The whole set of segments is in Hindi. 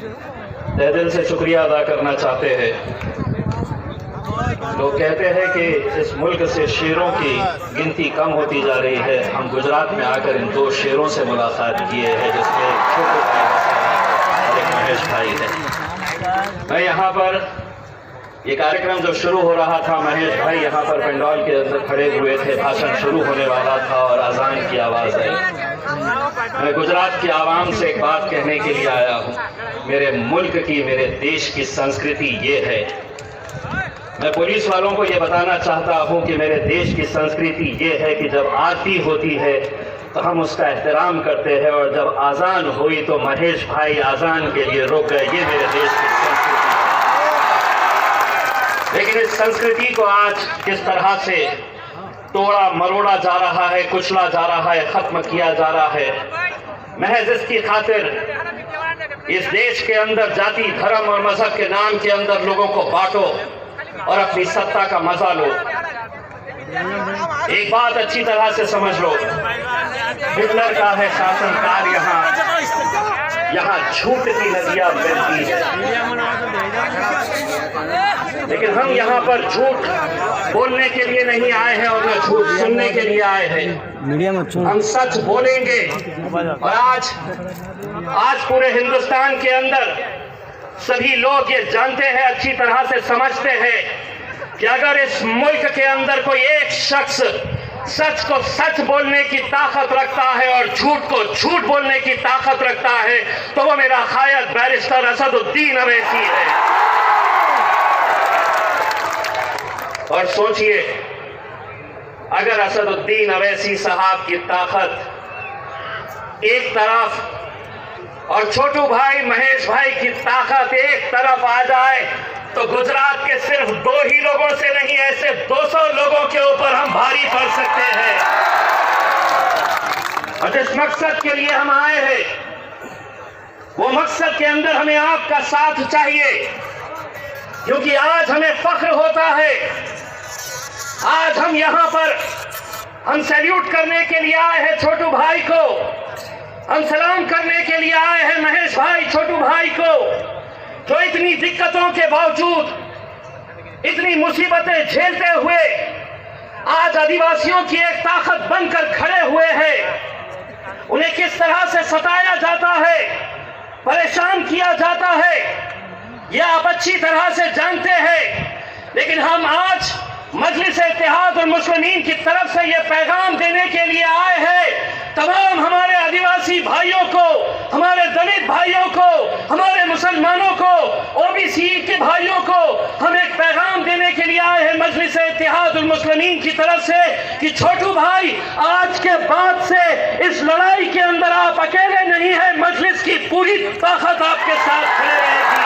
तहे दिल से शुक्रिया अदा करना चाहते हैं। लोग कहते हैं कि इस मुल्क से शेरों की गिनती कम होती जा रही है। हम गुजरात में आकर इन दो शेरों से मुलाकात किए हैं, जिसमें एक छोटू भाई और एक महेश भाई है। मैं यहाँ पर ये कार्यक्रम जब शुरू हो रहा था, महेश भाई यहाँ पर पंडाल के अंदर खड़े हुए थे, भाषण शुरू होने वाला था और अजान की आवाज़ आई। मैं गुजरात की आवाम से एक बात कहने के लिए आया हूँ। मेरे मुल्क की, मेरे देश की संस्कृति ये है। मैं पुलिस वालों को ये बताना चाहता हूँ कि मेरे देश की संस्कृति ये है कि जब आरती होती है तो हम उसका एहतराम करते हैं, और जब आज़ान हुई तो महेश भाई आज़ान के लिए रुक गए। ये मेरे देश की संस्कृति। लेकिन इस संस्कृति को आज किस तरह से तोड़ा मरोड़ा जा रहा है, कुचला जा रहा है, खत्म किया जा रहा है, महज इसकी खातिर इस देश के अंदर जाति, धर्म और मजहब के नाम के अंदर लोगों को बांटो और अपनी सत्ता का मजा लो। एक बात अच्छी तरह से समझ लो, हिटलर का है शासनकाल, यहाँ झूठ की नदियां बहती है। लेकिन हम यहाँ पर झूठ बोलने के लिए नहीं आए हैं और न झूठ सुनने के लिए आए हैं। हम सच बोलेंगे। और आज पूरे हिंदुस्तान के अंदर सभी लोग ये जानते हैं, अच्छी तरह से समझते हैं कि अगर इस मुल्क के अंदर कोई एक शख्स सच को सच बोलने की ताकत रखता है और झूठ को झूठ बोलने की ताकत रखता है तो वो मेरा खायद बैरिस्टर असदुद्दीन अवैसी है। और सोचिए, अगर असदुद्दीन अवैसी साहब की ताकत एक तरफ और छोटू भाई महेश भाई की ताकत एक तरफ आ जाए तो गुजरात के सिर्फ 2 ही लोगों से नहीं, ऐसे 200 लोगों के ऊपर हम भारी पड़ सकते हैं। और जिस मकसद के लिए हम आए हैं, वो मकसद के अंदर हमें आपका साथ चाहिए, क्योंकि आज हमें फख्र होता है। आज हम यहाँ पर हम सैल्यूट करने के लिए आए हैं छोटू भाई को, हम सलाम करने के लिए आए हैं महेश भाई, छोटू भाई को, जो इतनी दिक्कतों के बावजूद, इतनी मुसीबतें झेलते हुए आज आदिवासियों की एक ताकत बनकर खड़े हुए हैं। उन्हें किस तरह से सताया जाता है, परेशान किया जाता है, यह आप अच्छी तरह से जानते हैं। लेकिन हम आज मजलिस इत्तेहाद और मुस्लिमीन की तरफ से यह पैगाम देने के लिए आए हैं तमाम हमारे आदिवासी भाइयों को, हमारे दलित भाइयों को, हमारे मुसलमानों को, ओबीसी के भाइयों को हम एक पैगाम देने के लिए आए हैं मजलिस इत्तेहाद और मुस्लिमीन की तरफ से कि छोटू भाई, आज के बाद से इस लड़ाई के अंदर आप अकेले नहीं हैं, मजलिस की पूरी ताकत आपके साथ खड़े रहेगी।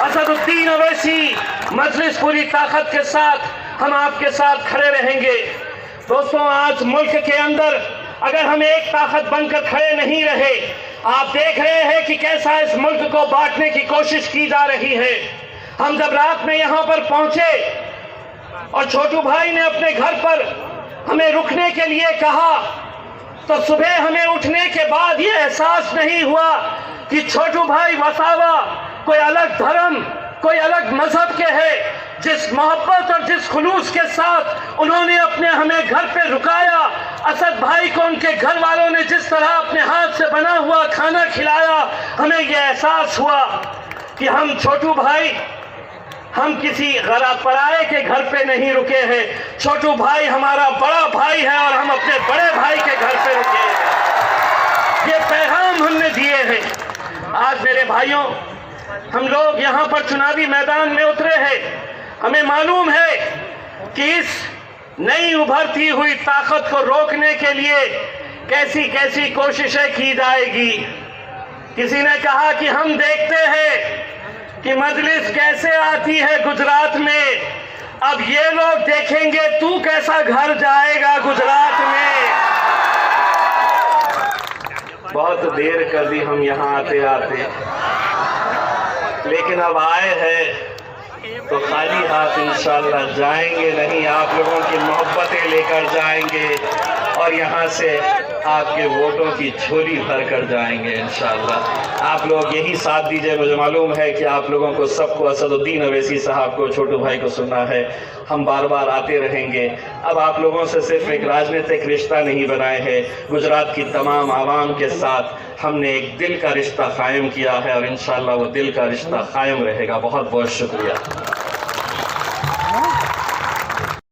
असदुद्दीन अवैसी, मजलिस पूरी ताकत के साथ हम आपके साथ खड़े रहेंगे। दोस्तों, आज मुल्क के अंदर अगर हम एक ताकत बनकर खड़े नहीं रहे, आप देख रहे हैं कि कैसा इस मुल्क को बांटने की कोशिश की जा रही है। हम जब रात में यहाँ पर पहुंचे और छोटू भाई ने अपने घर पर हमें रुकने के लिए कहा, तो सुबह हमें उठने के बाद ये एहसास नहीं हुआ कि छोटू भाई वसावा कोई अलग धर्म, कोई अलग मजहब के है। जिस मोहब्बत और जिस खुलूस के साथ उन्होंने अपने हमें घर पे रुकाया, असद भाई को उनके घर वालों ने जिस तरह अपने हाथ से बना हुआ खाना खिलाया, हमें यह एहसास हुआ कि हम छोटू भाई, हम किसी गैर पराये के घर पे नहीं रुके हैं। छोटू भाई हमारा बड़ा भाई है और हम अपने बड़े भाई के घर पे रुके हैं। ये पैगाम हमने दिए हैं। आज मेरे भाइयों, हम लोग यहाँ पर चुनावी मैदान में उतरे हैं। हमें मालूम है कि इस नई उभरती हुई ताकत को रोकने के लिए कैसी कैसी कोशिशें की जाएगी। किसी ने कहा कि हम देखते हैं कि मजलिस कैसे आती है गुजरात में, अब ये लोग देखेंगे तू कैसा घर जाएगा गुजरात में। बहुत देर कर दी हम यहाँ आते आते, लेकिन अब आए हैं तो खाली हाथ इंशाअल्लाह जाएंगे नहीं, आप लोगों की मोहब्बतें लेकर जाएंगे और यहाँ से आपके वोटों की झोली भर कर जाएंगे इंशाअल्लाह। आप लोग यही साथ दीजिए। मुझे मालूम है कि आप लोगों को सबको असदुद्दीन अवैसी साहब को, छोटू भाई को सुनना है। हम बार बार आते रहेंगे। अब आप लोगों से सिर्फ एक राजनीतिक रिश्ता नहीं बनाए है, गुजरात की तमाम आवाम के साथ हमने एक दिल का रिश्ता कायम किया है और इंशाअल्लाह वो दिल का रिश्ता कायम रहेगा। बहुत बहुत शुक्रिया।